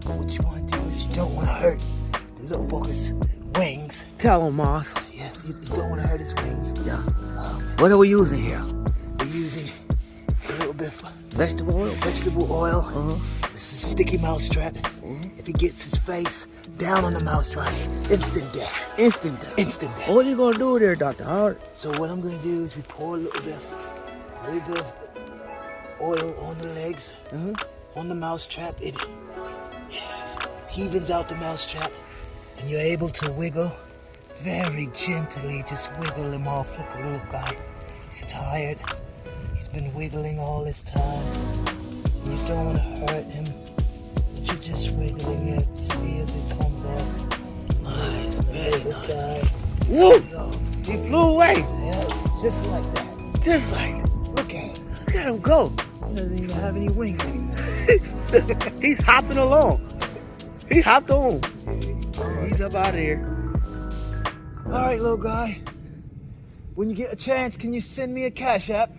What you want to do is you don't want to hurt the little bugger's wings. Tell him, Moss. Yes, you don't want to hurt his wings. Yeah. What are we using here? We're using a little bit of Vegetable oil? vegetable oil. This is sticky mousetrap. If he gets his face down on the mousetrap, instant death. Instant death. Instant death. What are you going to do there, Dr. Howard? So what I'm going to do is we pour a little bit of oil on the legs, on the mousetrap. It evens out the mousetrap, and you're able to wiggle very gently. Just wiggle him off. Look at the little guy. He's tired. He's been wiggling all this time. You don't want to hurt him, but you're just wiggling it. See as it comes off. Nice, The very little nice. guy. Woo! He flew away. Yeah, just like that. Just like, Look at him. look at him go. He doesn't even have any wings anymore. He's hopping along. He hopped on. He's up out of here. All right, little guy. When you get a chance, can you send me a Cash App?